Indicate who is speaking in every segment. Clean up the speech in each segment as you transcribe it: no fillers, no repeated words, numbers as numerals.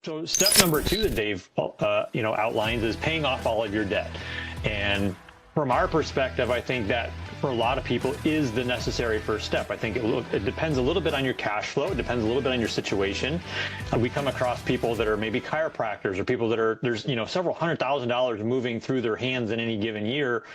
Speaker 1: So step number two that Dave, outlines is paying off all of your debt. And from our perspective, I think that for a lot of people is the necessary first step. I think it depends a little bit on your cash flow. It depends a little bit on your situation. We come across people that are maybe chiropractors or people that are, there's, several $100,000 moving through their hands in any given year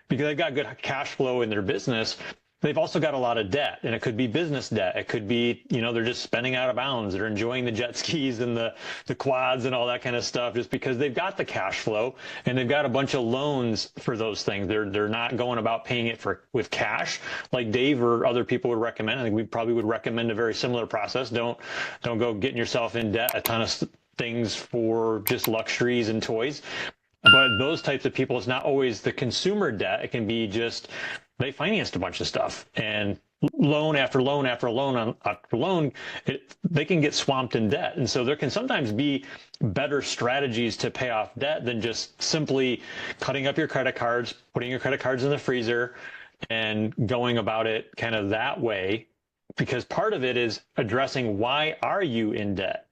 Speaker 1: because they've got good cash flow in their business. They've also got a lot of debt, and it could be business debt. It could be, they're just spending out of bounds. They're enjoying the jet skis and the quads and all that kind of stuff just because they've got the cash flow and they've got a bunch of loans for those things. They're not going about paying it with cash like Dave or other people would recommend. I think we probably would recommend a very similar process. Don't go getting yourself in debt a ton of things for just luxuries and toys. But those types of people, it's not always the consumer debt. It can be just they financed a bunch of stuff and loan after loan after loan after loan, they can get swamped in debt. And so there can sometimes be better strategies to pay off debt than just simply cutting up your credit cards, putting your credit cards in the freezer and going about it kind of that way. Because part of it is addressing why are you in debt?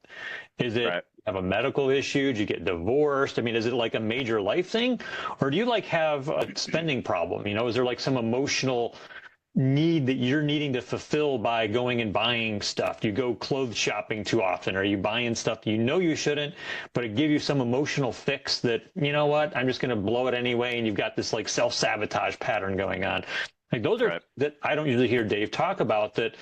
Speaker 1: Is it
Speaker 2: Right.
Speaker 1: have a medical issue? Do you get divorced? I mean, is it like a major life thing? Or do you like have a spending problem? Is there like some emotional need that you're needing to fulfill by going and buying stuff? Do you go clothes shopping too often? Are you buying stuff that you shouldn't, but it give you some emotional fix that, I'm just going to blow it anyway. And you've got this like self-sabotage pattern going on. Like those are
Speaker 2: Right.
Speaker 1: that I don't usually hear Dave talk about that.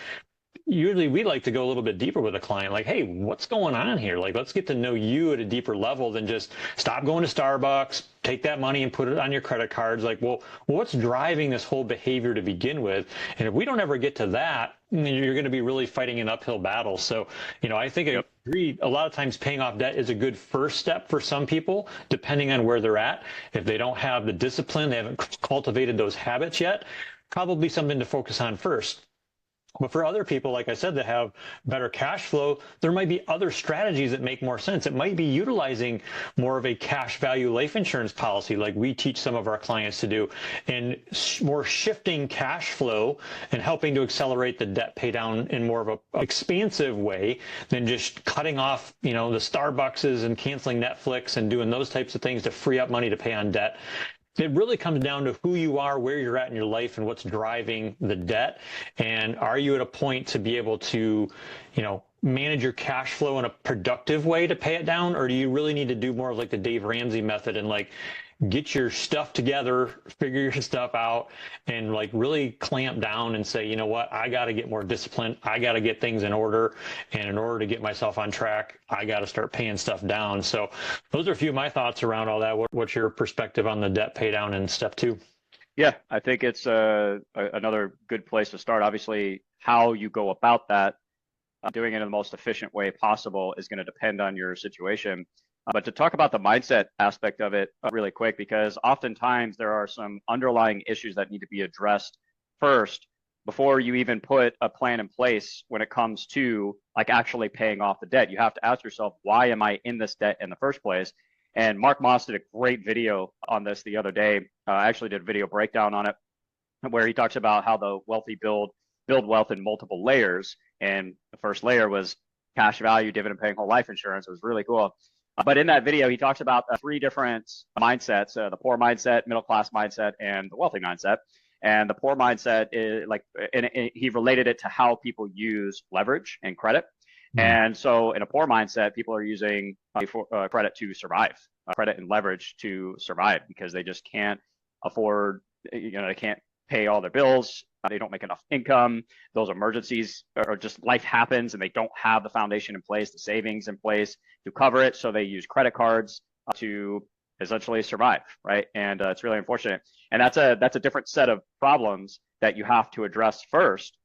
Speaker 1: Usually we like to go a little bit deeper with a client, like, hey, what's going on here? Like, let's get to know you at a deeper level than just stop going to Starbucks, take that money and put it on your credit cards. Like, well, what's driving this whole behavior to begin with? And if we don't ever get to that, you're going to be really fighting an uphill battle. So, I think I agree. A lot of times paying off debt is a good first step for some people, depending on where they're at. If they don't have the discipline, they haven't cultivated those habits yet, probably something to focus on first. But for other people, like I said, that have better cash flow, there might be other strategies that make more sense. It might be utilizing more of a cash value life insurance policy like we teach some of our clients to do, and more shifting cash flow and helping to accelerate the debt pay down in more of a expansive way than just cutting off, the Starbuckses and canceling Netflix and doing those types of things to free up money to pay on debt. It really comes down to who you are, where you're at in your life, and what's driving the debt. And are you at a point to be able to, manage your cash flow in a productive way to pay it down? Or do you really need to do more of like the Dave Ramsey method and like get your stuff together, figure your stuff out, and like really clamp down and say, what, I got to get more disciplined. I got to get things in order. And in order to get myself on track, I got to start paying stuff down. So those are a few of my thoughts around all that. What's your perspective on the debt pay down in step two?
Speaker 2: Yeah, I think it's another good place to start. Obviously, how you go about that, doing it in the most efficient way possible is going to depend on your situation. But to talk about the mindset aspect of it really quick, because oftentimes there are some underlying issues that need to be addressed first before you even put a plan in place when it comes to like actually paying off the debt. You have to ask yourself, why am I in this debt in the first place? And Mark Moss did a great video on this the other day. I actually did a video breakdown on it where he talks about how the wealthy build wealth in multiple layers. And the first layer was cash value, dividend paying whole life insurance. It was really cool. But in that video, he talks about three different mindsets, the poor mindset, middle class mindset, and the wealthy mindset. And the poor mindset is like, and he related it to how people use leverage and credit. And so in a poor mindset, people are using credit to survive, credit and leverage to survive because they just can't afford, they can't pay all their bills. They don't make enough income. Those emergencies or just life happens and they don't have the foundation in place, the savings in place to cover it. So they use credit cards to essentially survive, right? And it's really unfortunate. And that's a different set of problems that you have to address first.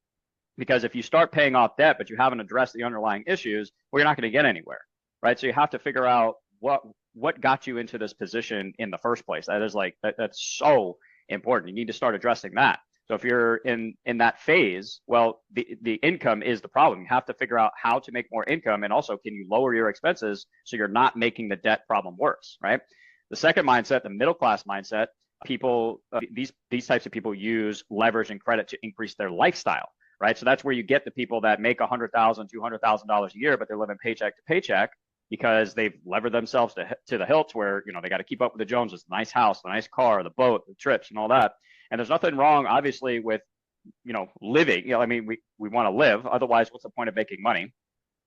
Speaker 2: Because if you start paying off debt, but you haven't addressed the underlying issues, well, you're not going to get anywhere, right? So you have to figure out what got you into this position in the first place. That is like, that's so important. You need to start addressing that. So if you're in that phase, well, the income is the problem. You have to figure out how to make more income. And also, can you lower your expenses so you're not making the debt problem worse, right? The second mindset, the middle class mindset, people, these types of people use leverage and credit to increase their lifestyle. Right. So that's where you get the people that make $100,000, $200,000 a year, but they're living paycheck to paycheck. because they've levered themselves to the hilt where, they got to keep up with the Joneses, the nice house, the nice car, the boat, the trips and all that. And there's nothing wrong, obviously, with, living. I mean, we want to live. Otherwise, what's the point of making money?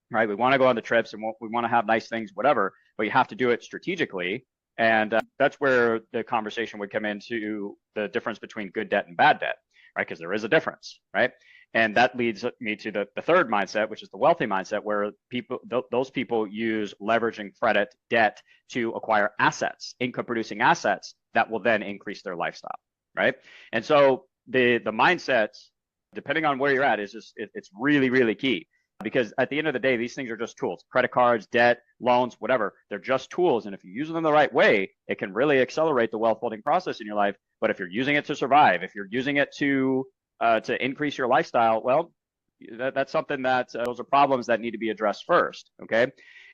Speaker 2: Right? We want to go on the trips and we want to have nice things, whatever, but you have to do it strategically. And that's where the conversation would come into the difference between good debt and bad debt, right? Because there is a difference, right? And that leads me to the third mindset, which is the wealthy mindset, where those people use leveraging credit, debt to acquire assets, income producing assets that will then increase their lifestyle, right? And so the mindset, depending on where you're at, it's really, really key. Because at the end of the day, these things are just tools. Credit cards, debt, loans, whatever. They're just tools. And if you use them the right way, it can really accelerate the wealth building process in your life. But if you're using it to survive, if you're using it to increase your lifestyle, well, that's something that those are problems that need to be addressed first. Okay.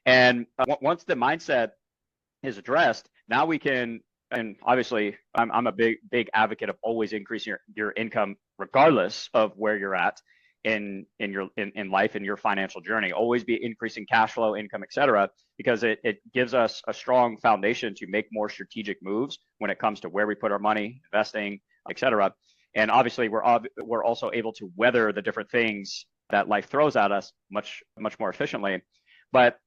Speaker 2: And once the mindset is addressed, now we can, and obviously I'm a big advocate of always increasing your income regardless of where you're at in life, in your financial journey. Always be increasing cash flow, income, etc., because it gives us a strong foundation to make more strategic moves when it comes to where we put our money, investing, etc. And obviously, we're also able to weather the different things that life throws at us much more efficiently. But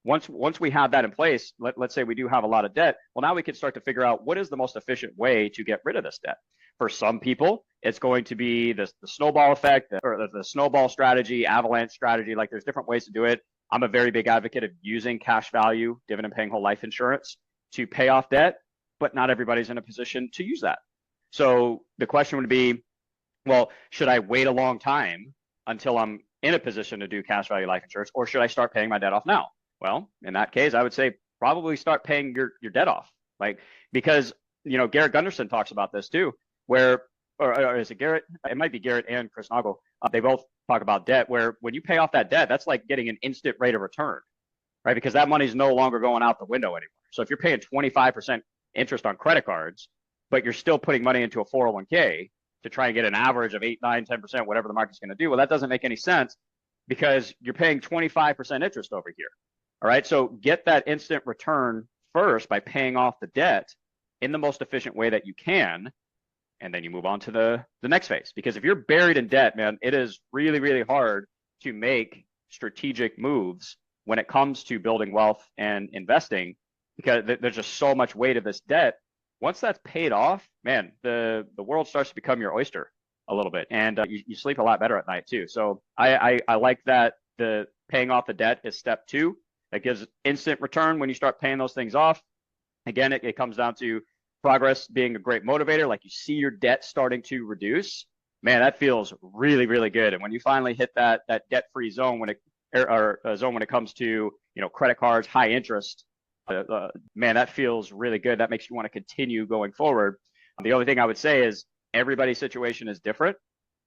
Speaker 2: once we have that in place, let's say we do have a lot of debt, well, now we can start to figure out what is the most efficient way to get rid of this debt. For some people, it's going to be the snowball effect, or the snowball strategy, avalanche strategy. Like, there's different ways to do it. I'm a very big advocate of using cash value, dividend paying whole life insurance to pay off debt, but not everybody's in a position to use that. So the question would be, well, should I wait a long time until I'm in a position to do cash value life insurance, or should I start paying my debt off now? Well, in that case, I would say probably start paying your debt off. Like, because, Garrett Gunderson talks about this too, where, or is it Garrett? It might be Garrett and Chris Nagel. They both talk about debt, where when you pay off that debt, that's like getting an instant rate of return, right? Because that money's no longer going out the window anymore. So if you're paying 25% interest on credit cards, but you're still putting money into a 401k to try and get an average of 8, 9, 10%, whatever the market's going to do, well, that doesn't make any sense, because you're paying 25% interest over here. All right. So get that instant return first by paying off the debt in the most efficient way that you can. And then you move on to the next phase. Because if you're buried in debt, man, it is really, really hard to make strategic moves when it comes to building wealth and investing, because there's just so much weight of this debt. Once that's paid off, man, the world starts to become your oyster a little bit, and you sleep a lot better at night too. So I like that the paying off the debt is step 2. That gives instant return when you start paying those things off. Again, it comes down to progress being a great motivator. Like, you see your debt starting to reduce, man, that feels really, really good. And when you finally hit that debt-free zone when it comes to credit cards, high interest, man, that feels really good. That makes you want to continue going forward. The only thing I would say is everybody's situation is different.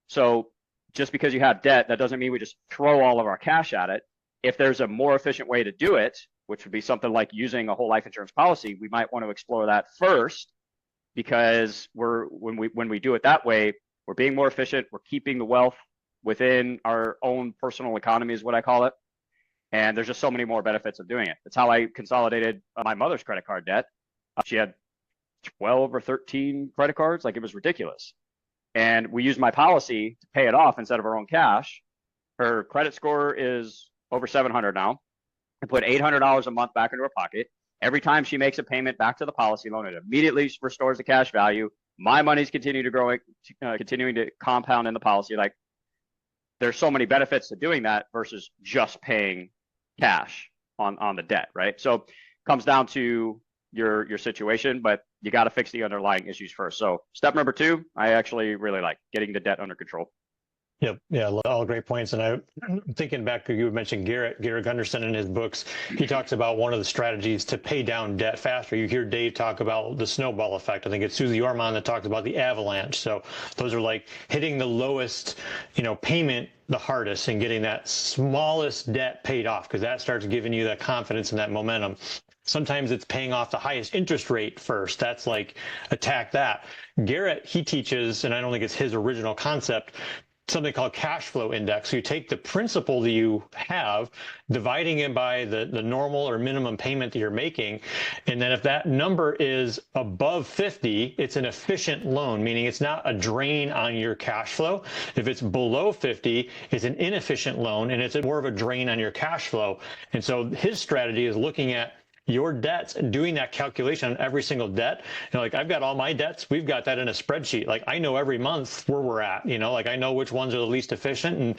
Speaker 2: So just because you have debt, that doesn't mean we just throw all of our cash at it. If there's a more efficient way to do it, which would be something like using a whole life insurance policy, we might want to explore that first, because when we do it that way, we're being more efficient. We're keeping the wealth within our own personal economy, is what I call it. And there's just so many more benefits of doing it. That's how I consolidated my mother's credit card debt. She had 12 or 13 credit cards. Like, it was ridiculous. And we used my policy to pay it off instead of her own cash. Her credit score is over 700 now. I put $800 a month back into her pocket. Every time she makes a payment back to the policy loan, it immediately restores the cash value. My money's continuing to compound in the policy. Like, there's so many benefits to doing that versus just paying cash on the debt, right? So it comes down to your situation, but you got to fix the underlying issues first. So step number 2, I actually really like getting the debt under control.
Speaker 1: Yep. Yeah. All great points. And I'm thinking back, you mentioned Garrett Gunderson in his books. He talks about one of the strategies to pay down debt faster. You hear Dave talk about the snowball effect. I think it's Susie Orman that talks about the avalanche. So those are like hitting the lowest, payment the hardest and getting that smallest debt paid off, because that starts giving you that confidence and that momentum. Sometimes it's paying off the highest interest rate first. That's like, attack that. Garrett, he teaches, and I don't think it's his original concept, something called cash flow index. So you take the principal that you have, dividing it by the normal or minimum payment that you're making. And then if that number is above 50, it's an efficient loan, meaning it's not a drain on your cash flow. If it's below 50, it's an inefficient loan and it's more of a drain on your cash flow. And so his strategy is looking at your debts and doing that calculation on every single debt. Like I've got all my debts, we've got that in a spreadsheet. Like I know every month where we're at, like I know which ones are the least efficient and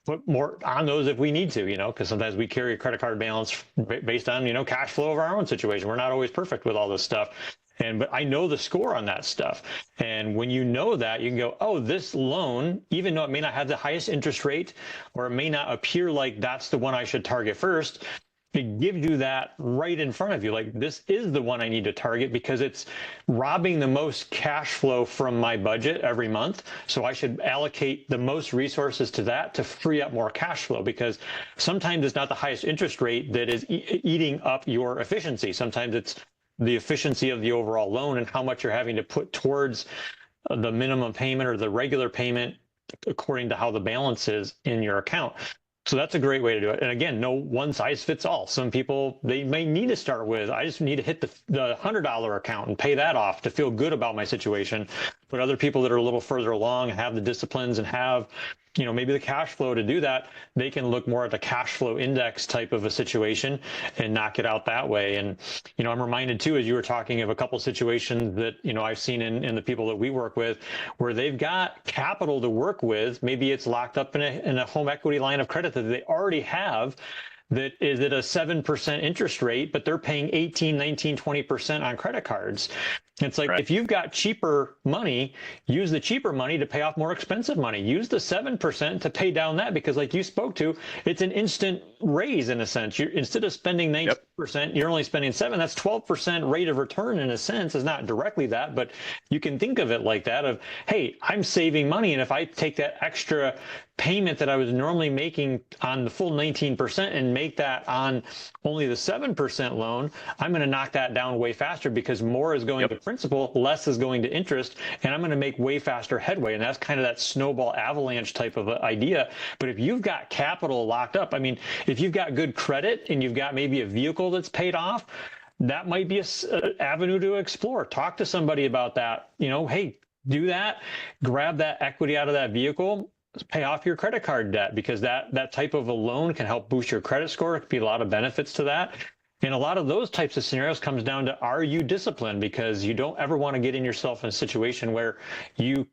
Speaker 1: put more on those if we need to, because sometimes we carry a credit card balance based on, cash flow of our own situation. We're not always perfect with all this stuff. But I know the score on that stuff. And when you know that, you can go, oh, this loan, even though it may not have the highest interest rate, or it may not appear like that's the one I should target first, it gives you that right in front of you. Like, this is the one I need to target because it's robbing the most cash flow from my budget every month. So I should allocate the most resources to that to free up more cash flow, because sometimes it's not the highest interest rate that is eating up your efficiency. Sometimes it's the efficiency of the overall loan and how much you're having to put towards the minimum payment or the regular payment according to how the balance is in your account. So that's a great way to do it. And again, no one size fits all. Some people, they may need to start with, I just need to hit the $100 account and pay that off to feel good about my situation. But other people that are a little further along and have the disciplines and have, maybe the cash flow to do that, they can look more at the cash flow index type of a situation and knock it out that way. And, I'm reminded too, as you were talking, of a couple of situations that, I've seen in the people that we work with, where they've got capital to work with. Maybe it's locked up in a home equity line of credit that they already have, that is at a 7% interest rate, but they're paying 18, 19, 20% on credit cards. It's like, if you've got cheaper money, use the cheaper money to pay off more expensive money. Use the 7% to pay down that, because like you spoke to, it's an instant raise in a sense. Instead of spending 19%, you're only spending 7%. That's 12% rate of return in a sense. It's not directly that, but you can think of it like that of, hey, I'm saving money. And if I take that extra payment that I was normally making on the full 19% and make that on only the 7% loan, I'm going to knock that down way faster, because more is going to principal, less is going to interest, and I'm going to make way faster headway. And that's kind of that snowball avalanche type of idea. But if you've got capital locked up, if you've got good credit and you've got maybe a vehicle that's paid off, that might be an avenue to explore. Talk to somebody about that. Hey, do that, grab that equity out of that vehicle, pay off your credit card debt, because that type of a loan can help boost your credit score. It could be a lot of benefits to that. And a lot of those types of scenarios comes down to, are you disciplined? Because you don't ever want to get yourself in a situation where you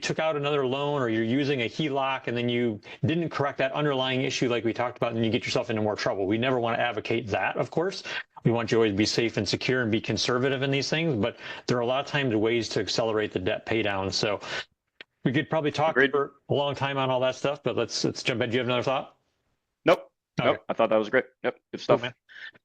Speaker 1: took out another loan, or you're using a HELOC and then you didn't correct that underlying issue like we talked about, and then you get yourself into more trouble. We never want to advocate that, of course. We want you to always be safe and secure and be conservative in these things, but there are a lot of times ways to accelerate the debt pay down. So we could probably talk for a long time on all that stuff, but let's jump in. Do you have another thought?
Speaker 2: Nope.
Speaker 1: Okay.
Speaker 2: Nope. I thought that was great. Yep. Good stuff.
Speaker 1: Cool,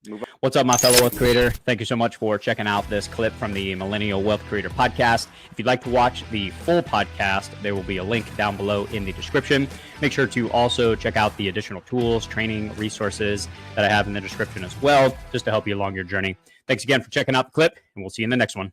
Speaker 2: Move on.
Speaker 3: What's up, my fellow wealth creator? Thank you so much for checking out this clip from the Millennial Wealth Creator podcast. If you'd like to watch the full podcast, there will be a link down below in the description. Make sure to also check out the additional tools, training, resources that I have in the description as well, just to help you along your journey. Thanks again for checking out the clip, and we'll see you in the next one.